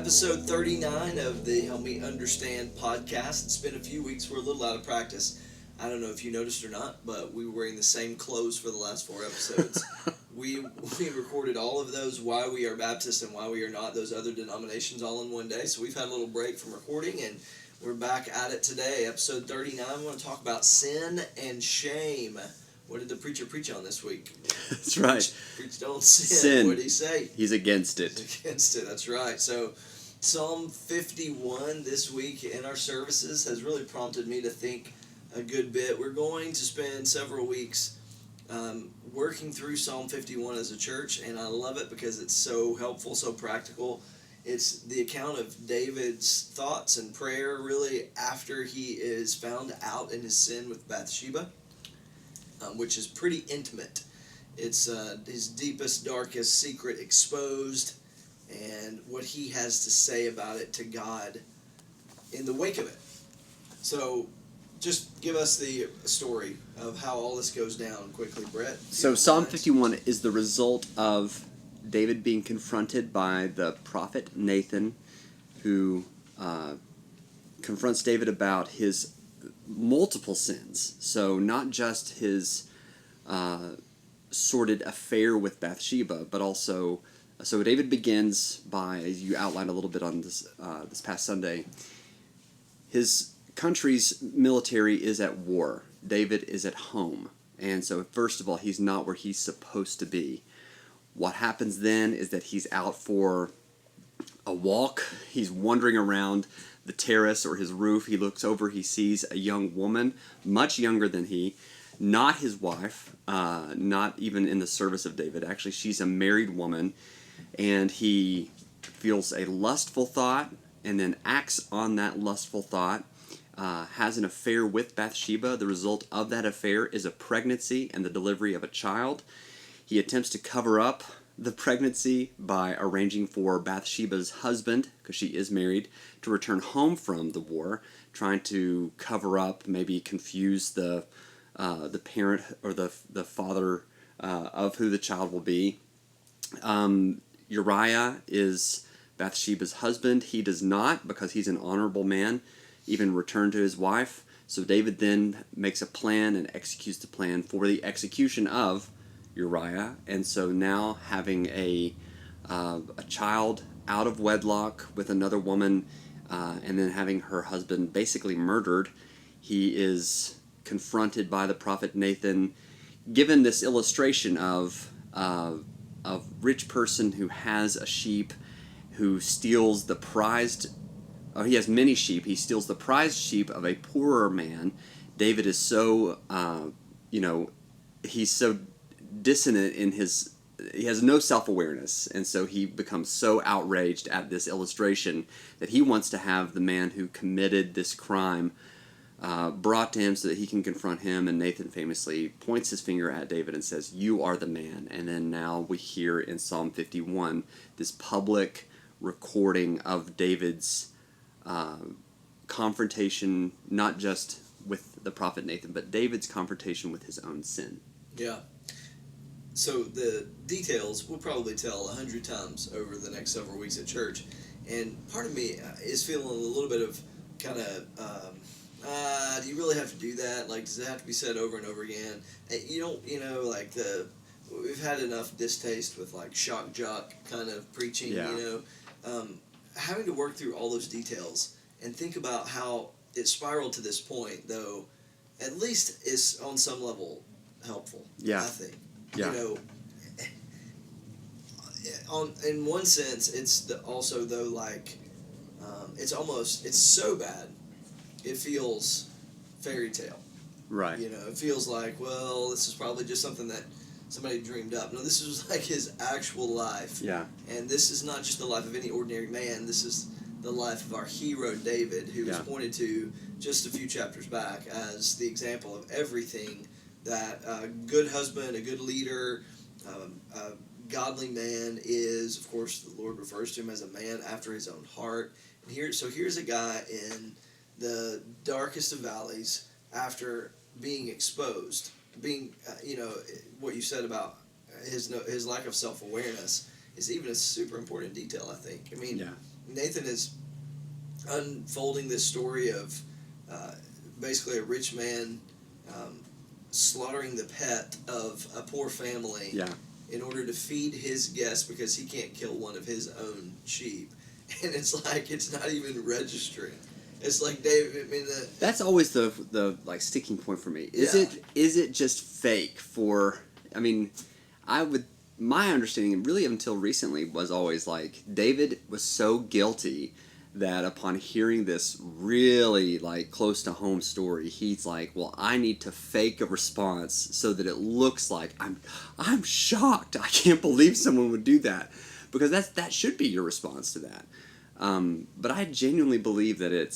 episode 39 of the Help Me Understand podcast. It's been a few weeks. We're a little out of practice. I don't know if you noticed or not, but we were wearing the same clothes for the last 4 episodes. we recorded all of those Why We Are Baptist and Why We Are Not, those other denominations, all in one day. So we've had a little break from recording, and we're back at it today. Episode 39, we want to talk about sin and shame. What did the preacher preach on this week? That's right. Preach don't sin. What did he say? He's against it. He's against it, that's right. So Psalm 51 this week in our services has really prompted me to think a good bit. We're going to spend several weeks working through Psalm 51 as a church, and I love it because it's so helpful, so practical. It's the account of David's thoughts and prayer really after he is found out in his sin with Bathsheba. Which is pretty intimate. It's his deepest, darkest secret exposed, and what he has to say about it to God in the wake of it. So, just give us the story of how all this goes down quickly, Brett. So Psalm 51 is the result of David being confronted by the prophet Nathan, who confronts David about his multiple sins. So not just his sordid affair with Bathsheba, but also, so David begins by, as you outlined a little bit on this past Sunday, his country's military is at war. David is at home. And so first of all, he's not where he's supposed to be. What happens then is that he's out for a walk. He's wandering around the terrace or his roof. He looks over, he sees a young woman, much younger than he, not his wife, not even in the service of David. Actually, she's a married woman, and he feels a lustful thought and then acts on that lustful thought, has an affair with Bathsheba. The result of that affair is a pregnancy and the delivery of a child. He attempts to cover up the pregnancy by arranging for Bathsheba's husband, because she is married, to return home from the war, trying to cover up, maybe confuse the parent or the father of who the child will be. Uriah is Bathsheba's husband. He does not, because he's an honorable man, even return to his wife. So David then makes a plan and executes the plan for the execution of Uriah, and so now having a child out of wedlock with another woman, and then having her husband basically murdered, he is confronted by the prophet Nathan, given this illustration of a rich person who has a sheep, who steals the prized, he has many sheep, he steals the prized sheep of a poorer man. David is so, he's so dissonant in he has no self-awareness, and so he becomes so outraged at this illustration that he wants to have the man who committed this crime brought to him so that he can confront him, and Nathan famously points his finger at David and says, "You are the man." And then now we hear in Psalm 51 this public recording of David's confrontation, not just with the prophet Nathan, but David's confrontation with his own sin. Yeah. So the details we'll probably tell 100 times over the next several weeks at church, and part of me is feeling a little bit of kind of, do you really have to do that? Like, does it have to be said over and over again? You don't, like we've had enough distaste with like shock jock kind of preaching, Yeah. Having to work through all those details and think about how it spiraled to this point, though, at least is on some level helpful. Yeah. I think. Yeah. In one sense, it's also though like, it's so bad, it feels fairy tale. Right. It feels like, well, this is probably just something that somebody dreamed up. No, this was like his actual life. Yeah. And this is not just the life of any ordinary man. This is the life of our hero David, who was pointed to just a few chapters back as the example of everything that a good husband, a good leader, a godly man is. Of course, the Lord refers to him as a man after his own heart. And here's a guy in the darkest of valleys after being exposed, what you said about his lack of self-awareness is even a super important detail, I think. I mean, Nathan is unfolding this story of basically a rich man slaughtering the pet of a poor family in order to feed his guests because he can't kill one of his own sheep. And it's like, it's not even registering. It's like, David, I mean, that's always the like sticking point for me. Is it just fake for, I mean, my understanding really until recently was always like David was so guilty that upon hearing this really like close to home story, he's like, well, I need to fake a response so that it looks like I'm shocked. I can't believe someone would do that, because that should be your response to that. But I genuinely believe that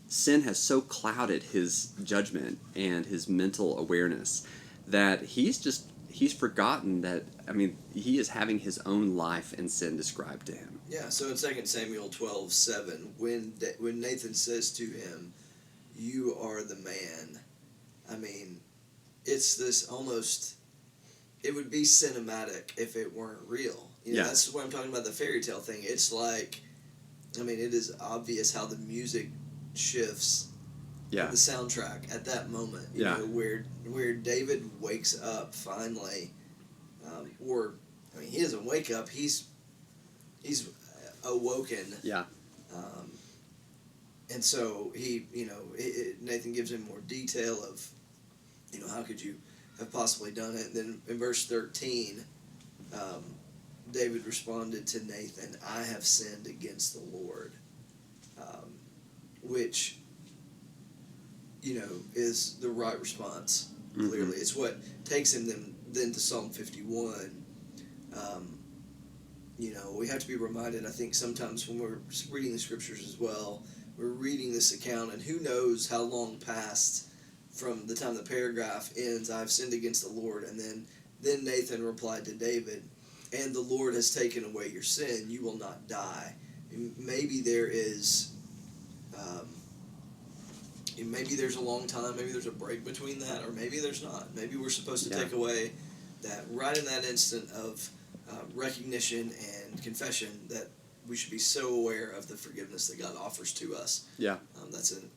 sin has so clouded his judgment and his mental awareness that he's forgotten that, I mean, he is having his own life and sin described to him. Yeah, so in 2 Samuel 12:7, when Nathan says to him, "You are the man," I mean, it's this almost, it would be cinematic if it weren't real. You know, that's what I'm talking about, the fairy tale thing. It's like, I mean, it is obvious how the music shifts, the soundtrack at that moment. You know, where David wakes up finally, or, I mean, he doesn't wake up. He's awoken. Yeah. And so he, you know, Nathan gives him more detail of, you know, how could you have possibly done it? And then in verse 13, David responded to Nathan, "I have sinned against the Lord," which, you know, is the right response, clearly. Mm-hmm. It's what takes him then to Psalm 51. You know, we have to be reminded, I think, sometimes when we're reading the scriptures as well, we're reading this account, and who knows how long passed from the time the paragraph ends, "I've sinned against the Lord," and then Nathan replied to David, "And the Lord has taken away your sin, you will not die." And maybe there is, maybe there's a long time, maybe there's a break between that, or maybe there's not. Maybe we're supposed to take away that right in that instant of recognition and confession, that we should be so aware of the forgiveness that God offers to us. Yeah, that's an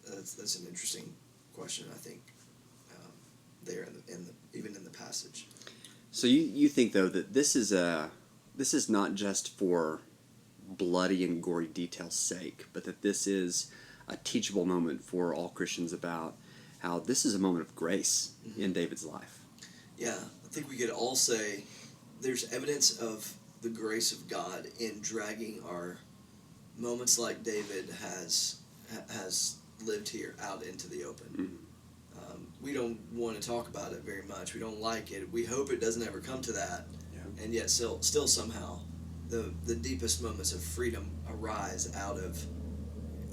interesting question, I think, there even in the passage. So you think, though, that this is not just for bloody and gory detail's sake, but that this is a teachable moment for all Christians about how this is a moment of grace in David's life. Yeah, I think we could all say there's evidence of the grace of God in dragging our moments like David has lived here out into the open. Mm-hmm. We don't want to talk about it very much. We don't like it. We hope it doesn't ever come to that. Yeah. And yet still somehow the deepest moments of freedom arise out of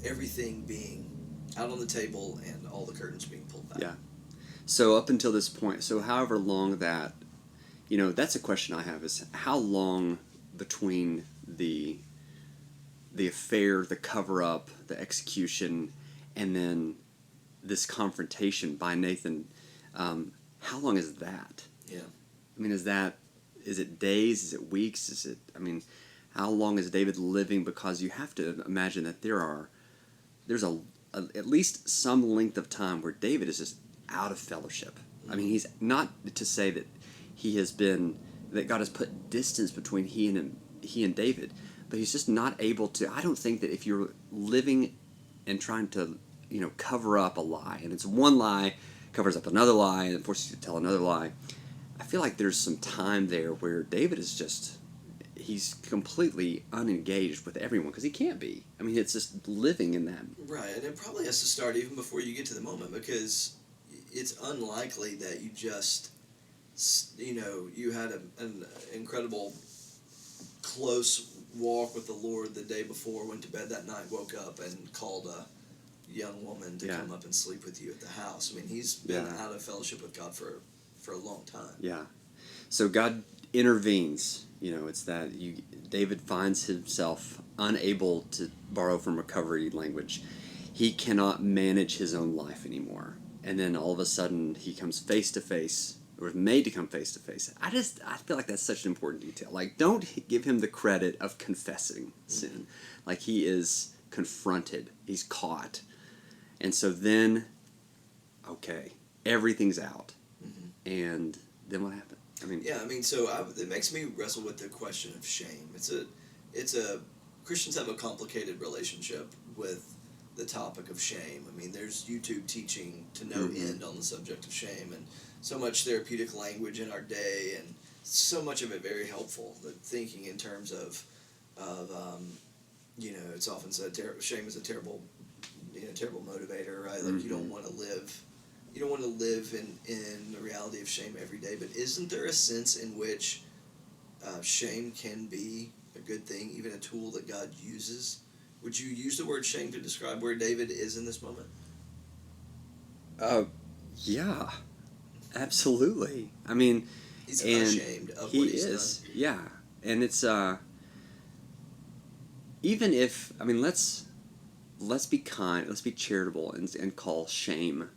everything being out on the table and all the curtains being pulled back. Yeah. So up until this point, so however long that, you know, that's a question I have, is how long between the affair, the cover-up, the execution, and then this confrontation by Nathan, how long is that? Yeah. I mean, is it days? Is it weeks? How long is David living? Because you have to imagine that there's at least some length of time where David is just out of fellowship. I mean, he's not to say that that God has put distance between he and David, but he's just not able to. I don't think that if you're living and trying to, you know, cover up a lie, and it's one lie covers up another lie and forces you to tell another lie, I feel like there's some time there where David is he's completely unengaged with everyone, because he can't be. I mean, it's just living in that. Right, and it probably has to start even before you get to the moment, because it's unlikely that you just, you know, you had an incredible close walk with the Lord the day before, went to bed that night, woke up, and called a young woman to come up and sleep with you at the house. I mean, he's been out of fellowship with God for a long time. Yeah. So God intervenes. You know, it's that David finds himself unable, to borrow from recovery language, he cannot manage his own life anymore. And then all of a sudden he comes face to face or was made to come face to face. I feel like that's such an important detail. Like, don't give him the credit of confessing sin. Like, he is confronted. He's caught. And so then, okay, everything's out. And then what happened? I mean, it makes me wrestle with the question of shame. Christians have a complicated relationship with the topic of shame. I mean, there's YouTube teaching to no end on the subject of shame, and so much therapeutic language in our day, and so much of it very helpful. The thinking in terms of it's often said shame is a terrible motivator, right? Like, you don't want to live in the reality of shame every day. But isn't there a sense in which shame can be a good thing, even a tool that God uses? Would you use the word shame to describe where David is in this moment? Yeah, absolutely. I mean, he's unashamed of what he's done. Yeah, and it's even if, I mean, let's be kind, let's be charitable, and call shame.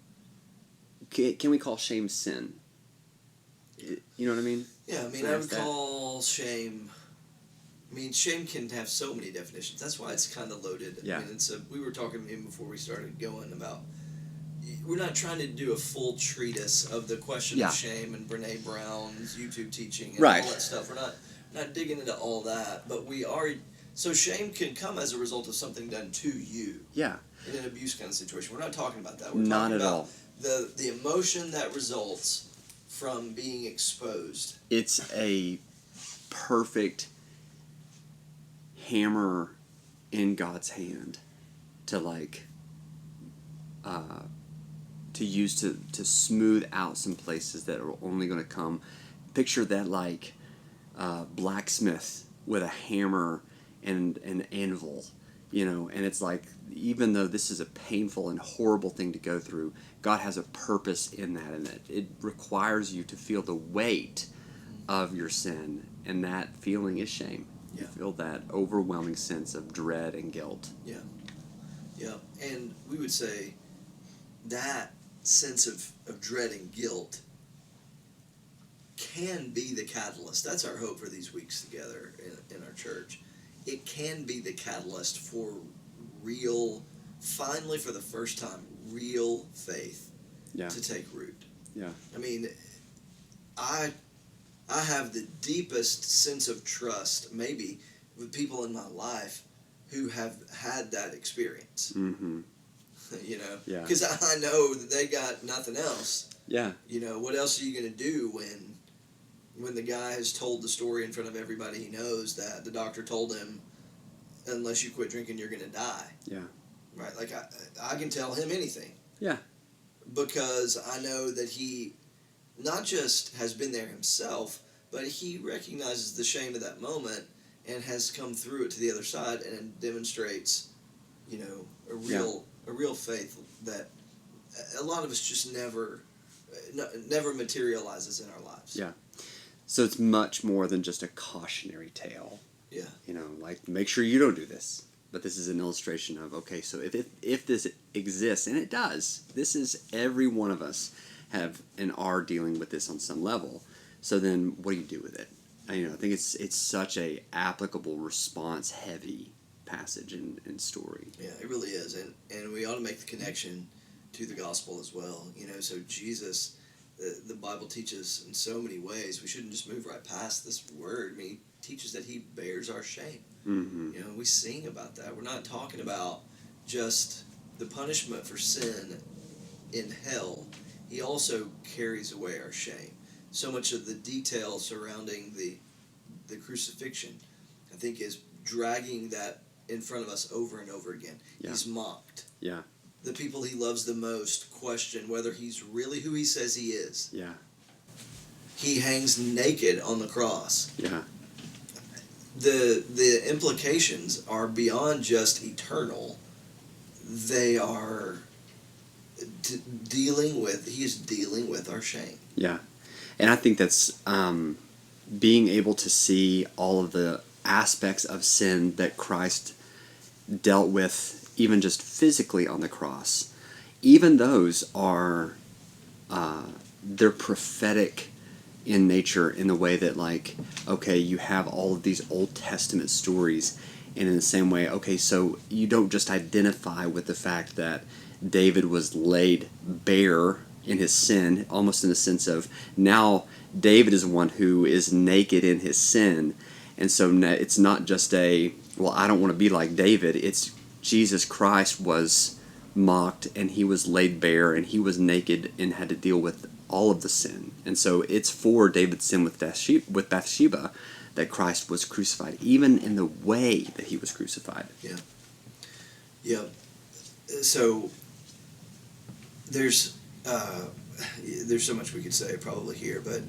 Can we call shame sin? You know what I mean? Yeah, I mean, I would call shame. I mean, shame can have so many definitions. That's why it's kind of loaded. Yeah. I mean, we were talking even before we started going about, we're not trying to do a full treatise of the question of shame and Brene Brown's YouTube teaching and all that stuff. We're not digging into all that, but we are. So shame can come as a result of something done to you. Yeah. In an abuse kind of situation. We're not talking about that. We're not talking at about all. The emotion that results from being exposed. It's a perfect hammer in God's hand to to use to smooth out some places that are only going to come. Picture that like blacksmith with a hammer and an anvil, and it's like, even though this is a painful and horrible thing to go through, God has a purpose in that, and it requires you to feel the weight of your sin, and that feeling is shame. Yeah. You feel that overwhelming sense of dread and guilt. Yeah. Yeah. And we would say that sense of dread and guilt can be the catalyst. That's our hope for these weeks together in our church. It can be the catalyst for finally for the first time, real faith to take root. Yeah. I mean, I have the deepest sense of trust, maybe, with people in my life who have had that experience. Mm-hmm. Yeah. Because I know that they got nothing else. Yeah. What else are you going to do when the guy has told the story in front of everybody he knows that the doctor told him, unless you quit drinking, you're going to die. Yeah. Right? Like, I can tell him anything. Yeah. Because I know that he not just has been there himself, but he recognizes the shame of that moment and has come through it to the other side and demonstrates, a real faith that a lot of us just never materializes in our lives. Yeah. So it's much more than just a cautionary tale. Yeah. Like, make sure you don't do this. But this is an illustration of, okay, so if this exists, and it does, this is every one of us have and are dealing with this on some level. So then what do you do with it? I think it's such a applicable, response-heavy passage and story. Yeah, it really is. And we ought to make the connection to the gospel as well. So Jesus, the Bible teaches in so many ways. We shouldn't just move right past this word. I mean, he teaches that he bears our shame. Mm-hmm. We sing about that. We're not talking about just the punishment for sin in hell. He also carries away our shame. So much of the detail surrounding the crucifixion, I think, is dragging that in front of us over and over again. Yeah. He's mocked. Yeah. The people he loves the most question whether he's really who he says he is. Yeah. He hangs naked on the cross. Yeah. The implications are beyond just eternal. They are he is dealing with our shame. Yeah. And I think that's being able to see all of the aspects of sin that Christ dealt with, even just physically on the cross. Even those are they're prophetic in nature in the way that, like, okay, you have all of these Old Testament stories, and in the same way, okay, so you don't just identify with the fact that David was laid bare in his sin, almost in the sense of now David is one who is naked in his sin, and so it's not just well, I don't want to be like David. It's Jesus Christ was mocked, and he was laid bare, and he was naked and had to deal with all of the sin. And so it's for David's sin with Bathsheba that Christ was crucified, even in the way that he was crucified. Yeah. Yeah. So there's so much we could say probably here, but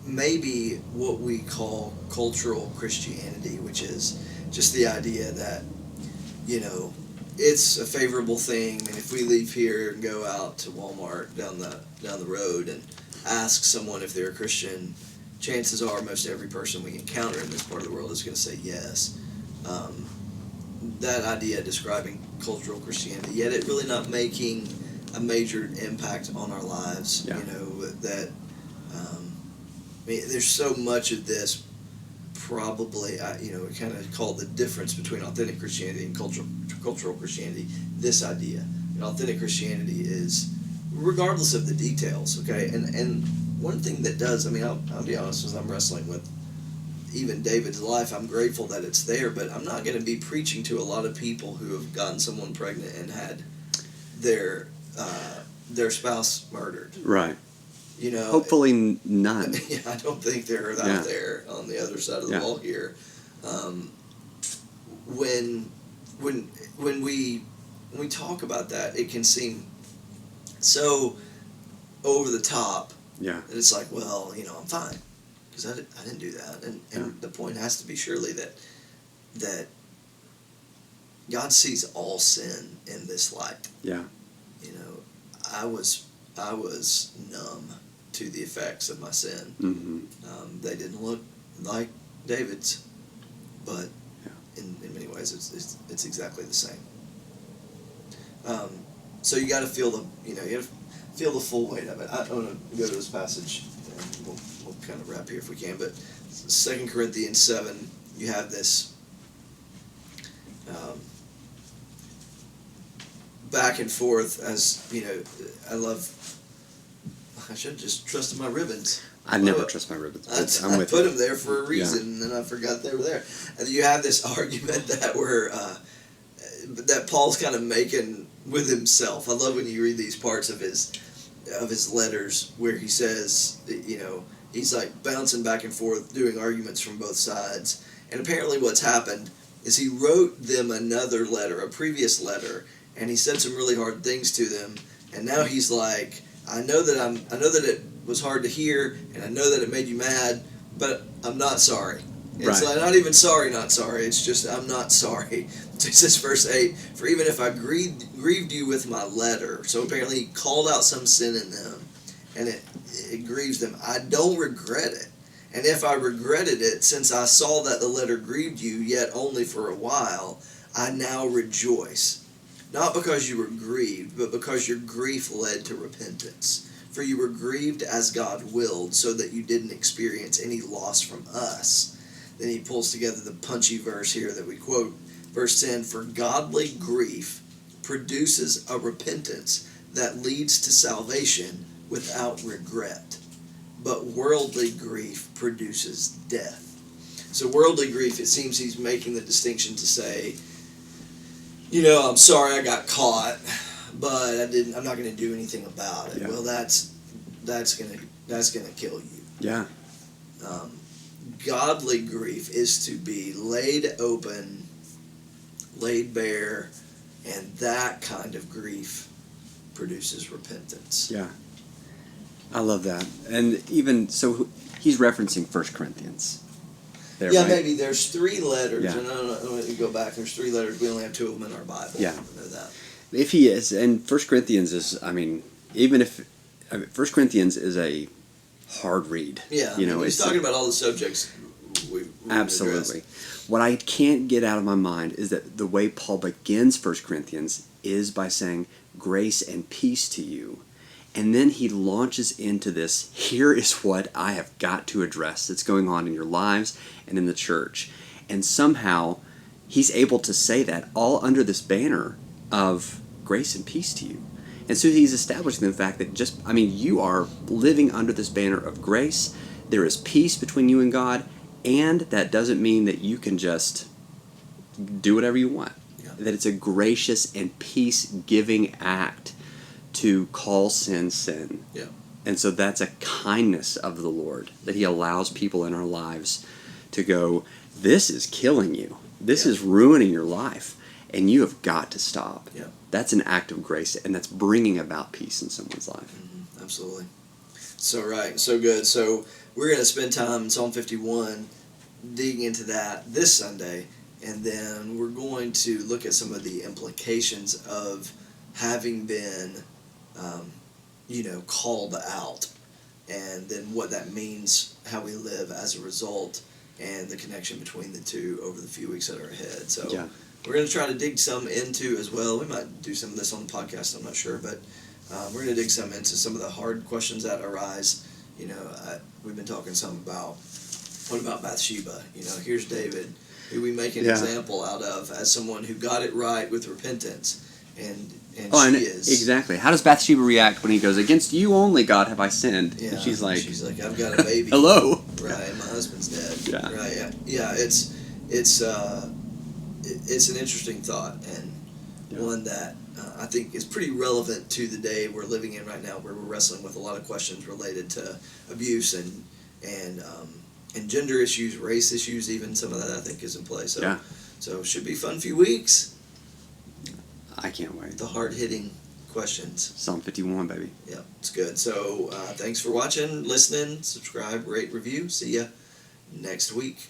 maybe what we call cultural Christianity, which is just the idea that, it's a favorable thing, and if we leave here and go out to Walmart down the road and ask someone if they're a Christian, chances are most every person we encounter in this part of the world is going to say yes. That idea describing cultural Christianity, yet it really not making a major impact on our lives. Yeah. That there's so much of this. Probably, we kind of call it the difference between authentic Christianity and cultural Christianity. This idea, authentic Christianity is, regardless of the details, okay. And one thing that does, I'll be honest, as I'm wrestling with even David's life, I'm grateful that it's there, but I'm not going to be preaching to a lot of people who have gotten someone pregnant and had their spouse murdered. Right. Hopefully none. Yeah, I don't think they're out there on the other side of the wall here. When we talk about that, it can seem so over the top. Yeah. And it's like, well, I'm fine because I didn't do that, and the point has to be surely that God sees all sin in this light. Yeah. I was numb to the effects of my sin. Mm-hmm. They didn't look like David's, but in many ways it's exactly the same. So you got to feel the full weight of it. I want to go to this passage, and we'll kind of wrap here if we can. But 2 Corinthians 7, you have this back and forth. As I should have just trusted my ribbons. I never trust my ribbons. I put them there for a reason, and then I forgot they were there. And you have this argument that Paul's kind of making with himself. I love when you read these parts of his letters where he says, he's like bouncing back and forth, doing arguments from both sides. And apparently, what's happened is he wrote them another letter, a previous letter, and he said some really hard things to them. And now he's like, I know that it was hard to hear, and I know that it made you mad, but I'm not sorry. It's like not even sorry, not sorry. It's just I'm not sorry. So he says, verse 8, for even if I grieved you with my letter, so apparently he called out some sin in them, and it grieves them, I don't regret it. And if I regretted it, since I saw that the letter grieved you, yet only for a while, I now rejoice. Not because you were grieved, but because your grief led to repentance. For you were grieved as God willed, so that you didn't experience any loss from us. Then he pulls together the punchy verse here that we quote. Verse 10, for godly grief produces a repentance that leads to salvation without regret. But worldly grief produces death. So worldly grief, it seems he's making the distinction to say, I'm sorry I got caught, but I'm not going to do anything about it. Yeah. Well, that's gonna kill you. Yeah. Godly grief is to be laid open, laid bare, and that kind of grief produces repentance. Yeah. I love that. And even so, he's referencing 1 Corinthians. There, yeah, right? Maybe there's 3 letters, and I don't know, you go back, there's 3 letters, we only have 2 of them in our Bible. Yeah. I know that. If he is, and 1 Corinthians is, 1 Corinthians is a hard read. Yeah, he's talking about all the subjects we absolutely. What I can't get out of my mind is that the way Paul begins 1 Corinthians is by saying, grace and peace to you. And then he launches into this, here is what I have got to address that's going on in your lives and in the church. And somehow he's able to say that all under this banner of grace and peace to you. And so he's establishing the fact that you are living under this banner of grace. There is peace between you and God, and that doesn't mean that you can just do whatever you want. Yeah. That it's a gracious and peace-giving act to call sin sin. Yeah. And so that's a kindness of the Lord, that he allows people in our lives to go, this is killing you. This is ruining your life, and you have got to stop. Yeah. That's an act of grace, and that's bringing about peace in someone's life. Mm-hmm. Absolutely. So right, so good. So we're going to spend time in Psalm 51 digging into that this Sunday, and then we're going to look at some of the implications of having been, called out, and then what that means, how we live as a result, and the connection between the two over the few weeks that are ahead. So we're going to try to dig some into as well. We might do some of this on the podcast, I'm not sure, but we're going to dig some into some of the hard questions that arise. We've been talking some about, what about Bathsheba? Here's David, who we make an example out of as someone who got it right with repentance, and she is. Exactly. How does Bathsheba react when he goes, against you only, God, have I sinned? Yeah, and she's like, I've got a baby. Hello. Right, my husband's dead. Yeah. Right. Yeah. It's an interesting thought, and one that I think is pretty relevant to the day we're living in right now, where we're wrestling with a lot of questions related to abuse and gender issues, race issues, even some of that I think is in play. So it should be a fun few weeks. I can't wait. The hard-hitting questions. Psalm 51, baby. Yeah, it's good. So thanks for watching, listening, subscribe, rate, review. See ya next week.